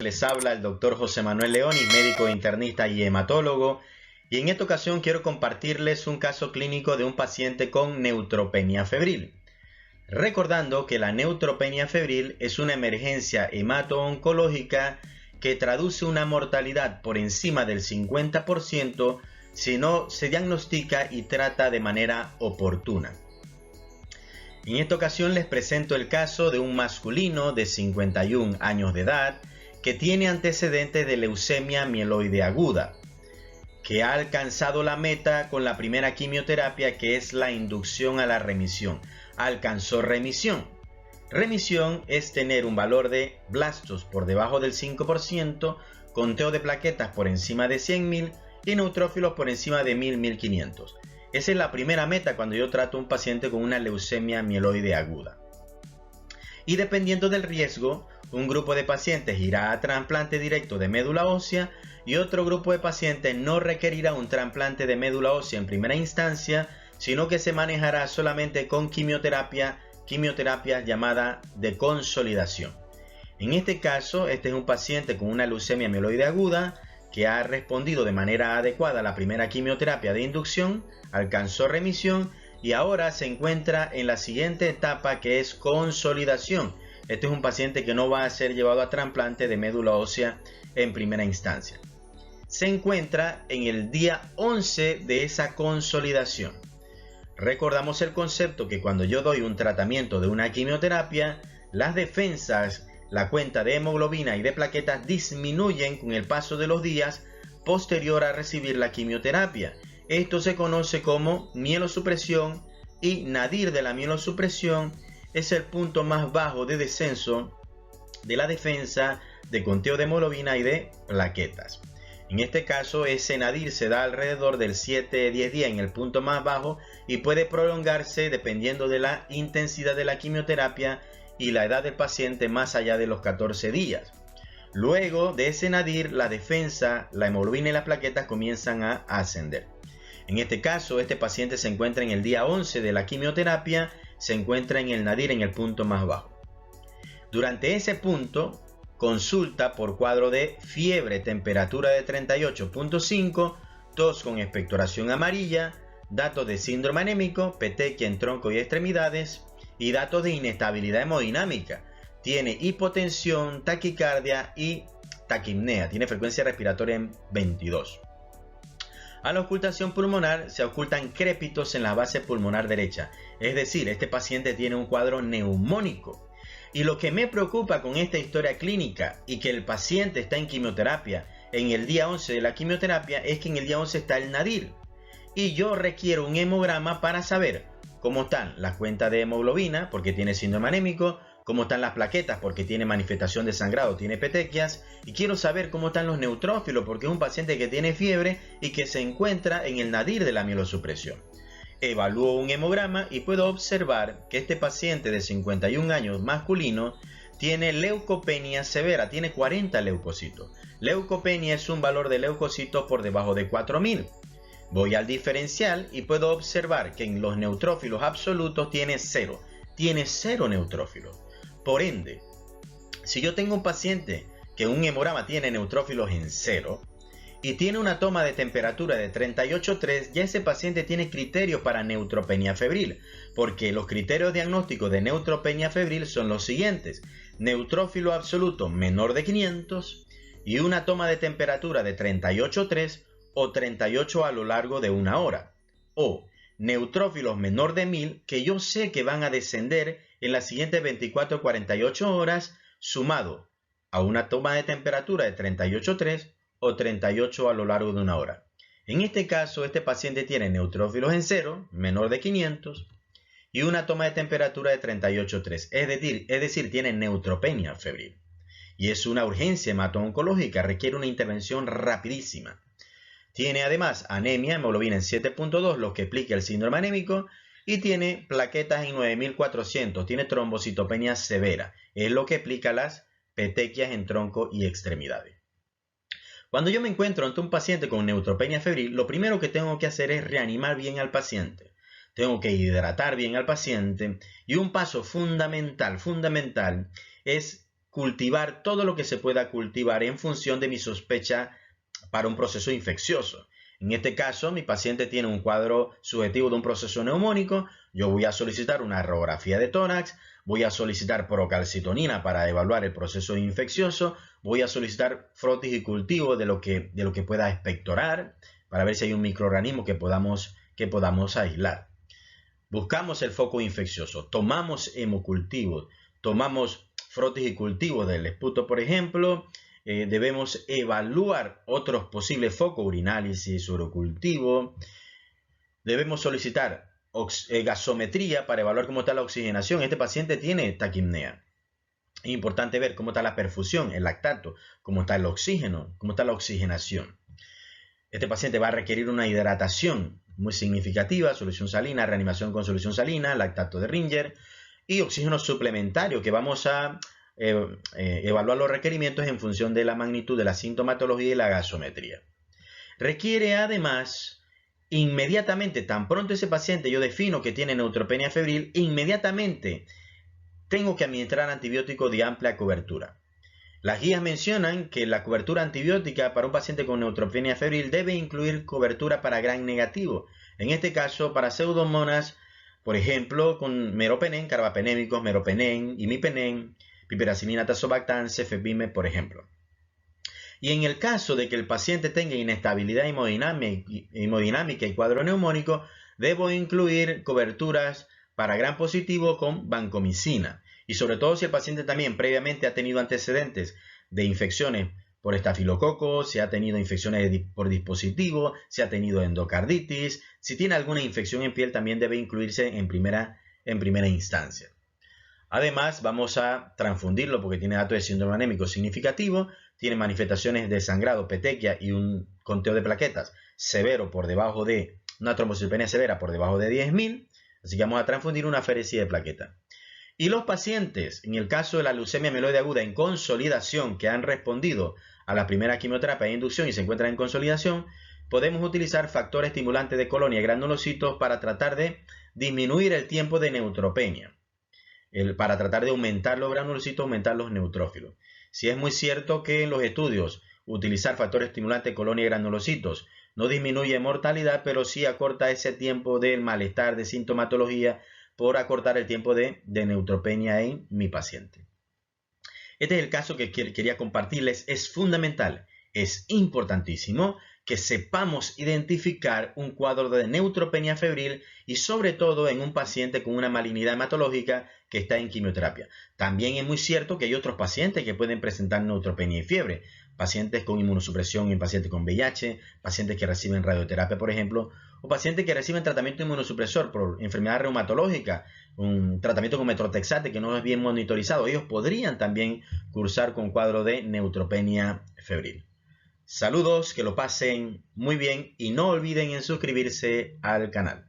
Les habla el doctor José Manuel Leoni, médico internista y hematólogo, y en esta ocasión quiero compartirles un caso clínico de un paciente con neutropenia febril. Recordando que la neutropenia febril es una emergencia hemato-oncológica que traduce una mortalidad por encima del 50% si no se diagnostica y trata de manera oportuna. En esta ocasión les presento el caso de un masculino de 51 años de edad que tiene antecedentes de leucemia mieloide aguda, que ha alcanzado la meta con la primera quimioterapia, que es la inducción a la remisión. Alcanzó remisión. Remisión es tener un valor de blastos por debajo del 5%, conteo de plaquetas por encima de 100.000 y neutrófilos por encima de 1.000-1.500. Esa es la primera meta cuando yo trato a un paciente con una leucemia mieloide aguda. Y dependiendo del riesgo, un grupo de pacientes irá a trasplante directo de médula ósea y otro grupo de pacientes no requerirá un trasplante de médula ósea en primera instancia, sino que se manejará solamente con quimioterapia llamada de consolidación. En este caso, este es un paciente con una leucemia mieloide aguda que ha respondido de manera adecuada a la primera quimioterapia de inducción, alcanzó remisión y ahora se encuentra en la siguiente etapa, que es consolidación. Este es un paciente que no va a ser llevado a trasplante de médula ósea en primera instancia. Se encuentra en el día 11 de esa consolidación. Recordamos el concepto que cuando yo doy un tratamiento de una quimioterapia, las defensas, la cuenta de hemoglobina y de plaquetas disminuyen con el paso de los días posterior a recibir la quimioterapia. Esto se conoce como mielosupresión y nadir de la mielosupresión es el punto más bajo de descenso de la defensa, de conteo de hemoglobina y de plaquetas. En este caso, ese nadir se da alrededor del 7-10 días en el punto más bajo y puede prolongarse dependiendo de la intensidad de la quimioterapia y la edad del paciente más allá de los 14 días. Luego de ese nadir, la defensa, la hemoglobina y las plaquetas comienzan a ascender. En este caso, este paciente se encuentra en el día 11 de la quimioterapia, se encuentra en el nadir en el punto más bajo. Durante ese punto, consulta por cuadro de fiebre, temperatura de 38.5, tos con expectoración amarilla, datos de síndrome anémico, petequia en tronco y extremidades y datos de inestabilidad hemodinámica. Tiene hipotensión, taquicardia y taquipnea. Tiene frecuencia respiratoria en 22. A la ocultación pulmonar se ocultan crépitos en la base pulmonar derecha. Es decir, este paciente tiene un cuadro neumónico. Y lo que me preocupa con esta historia clínica y que el paciente está en quimioterapia en el día 11 de la quimioterapia es que en el día 11 está el nadir. Y yo requiero un hemograma para saber cómo están las cuentas de hemoglobina, porque tiene síndrome anémico, cómo están las plaquetas, porque tiene manifestación de sangrado, tiene petequias, y quiero saber cómo están los neutrófilos, porque es un paciente que tiene fiebre y que se encuentra en el nadir de la mielosupresión. Evalúo un hemograma y puedo observar que este paciente de 51 años masculino tiene leucopenia severa, tiene 40 leucocitos. Leucopenia es un valor de leucocitos por debajo de 4.000. Voy al diferencial y puedo observar que en los neutrófilos absolutos tiene 0. Tiene 0 neutrófilos. Por ende, si yo tengo un paciente que un hemograma tiene neutrófilos en 0 y tiene una toma de temperatura de 38.3, ya ese paciente tiene criterios para neutropenia febril, porque los criterios diagnósticos de neutropenia febril son los siguientes: neutrófilo absoluto menor de 500 y una toma de temperatura de 38.3 o 38 a lo largo de una hora, o neutrófilos menor de 1000 que yo sé que van a descender en las siguientes 24-48 horas, sumado a una toma de temperatura de 38.3 o 38 a lo largo de una hora. En este caso, este paciente tiene neutrófilos en 0, menor de 500, y una toma de temperatura de 38.3, es decir, tiene neutropenia febril. Y es una urgencia hemato-oncológica, requiere una intervención rapidísima. Tiene además anemia, hemoglobina en 7.2, lo que explica el síndrome anémico, y tiene plaquetas en 9.400, tiene trombocitopenia severa, es lo que explica las petequias en tronco y extremidades. Cuando yo me encuentro ante un paciente con neutropenia febril, lo primero que tengo que hacer es reanimar bien al paciente. Tengo que hidratar bien al paciente y un paso fundamental es cultivar todo lo que se pueda cultivar en función de mi sospecha para un proceso infeccioso. En este caso, mi paciente tiene un cuadro subjetivo de un proceso neumónico. Yo voy a solicitar una radiografía de tórax, voy a solicitar procalcitonina para evaluar el proceso infeccioso, voy a solicitar frotis y cultivo de lo que pueda expectorar para ver si hay un microorganismo que podamos aislar. Buscamos el foco infeccioso, tomamos hemocultivos, tomamos frotis y cultivos del esputo, por ejemplo. Debemos evaluar otros posibles focos, urinálisis, urocultivo. Debemos solicitar gasometría para evaluar cómo está la oxigenación. Este paciente tiene taquipnea. Es importante ver cómo está la perfusión, el lactato, cómo está el oxígeno, cómo está la oxigenación. Este paciente va a requerir una hidratación muy significativa, solución salina, reanimación con solución salina, lactato de Ringer y oxígeno suplementario, que vamos a evaluar los requerimientos en función de la magnitud de la sintomatología y la gasometría. Requiere además, inmediatamente, tan pronto ese paciente yo defino que tiene neutropenia febril, inmediatamente tengo que administrar antibiótico de amplia cobertura. Las guías mencionan que la cobertura antibiótica para un paciente con neutropenia febril debe incluir cobertura para gram negativo. En este caso, para pseudomonas, por ejemplo, con meropenem, carbapenémicos, meropenem, imipenem, piperacilina, tazobactam, cefepime, por ejemplo. Y en el caso de que el paciente tenga inestabilidad hemodinámica y cuadro neumónico, debo incluir coberturas para gram positivo con vancomicina. Y sobre todo si el paciente también previamente ha tenido antecedentes de infecciones por estafilococos, si ha tenido infecciones por dispositivo, si ha tenido endocarditis, si tiene alguna infección en piel, también debe incluirse en primera instancia. Además, vamos a transfundirlo porque tiene datos de síndrome anémico significativo, tiene manifestaciones de sangrado, petequia y un conteo de plaquetas severo por debajo de una trombocitopenia severa por debajo de 10.000, así que vamos a transfundir una feresia de plaqueta. Y los pacientes, en el caso de la leucemia mieloide aguda en consolidación, que han respondido a la primera quimioterapia de inducción y se encuentran en consolidación, podemos utilizar factor estimulante de colonia de granulocitos para tratar de disminuir el tiempo de neutropenia. Para tratar de aumentar los granulocitos, aumentar los neutrófilos. Si es muy cierto que en los estudios utilizar factor estimulante de colonia de granulocitos no disminuye mortalidad, pero sí acorta ese tiempo del malestar, de sintomatología, por acortar el tiempo de neutropenia en mi paciente. Este es el caso que quería compartirles. Es fundamental, es importantísimo que sepamos identificar un cuadro de neutropenia febril y sobre todo en un paciente con una malignidad hematológica que está en quimioterapia. También es muy cierto que hay otros pacientes que pueden presentar neutropenia y fiebre. Pacientes con inmunosupresión en pacientes con VIH, pacientes que reciben radioterapia, por ejemplo, o pacientes que reciben tratamiento inmunosupresor por enfermedad reumatológica, un tratamiento con metrotexate que no es bien monitorizado. Ellos podrían también cursar con cuadro de neutropenia febril. Saludos, que lo pasen muy bien y no olviden en suscribirse al canal.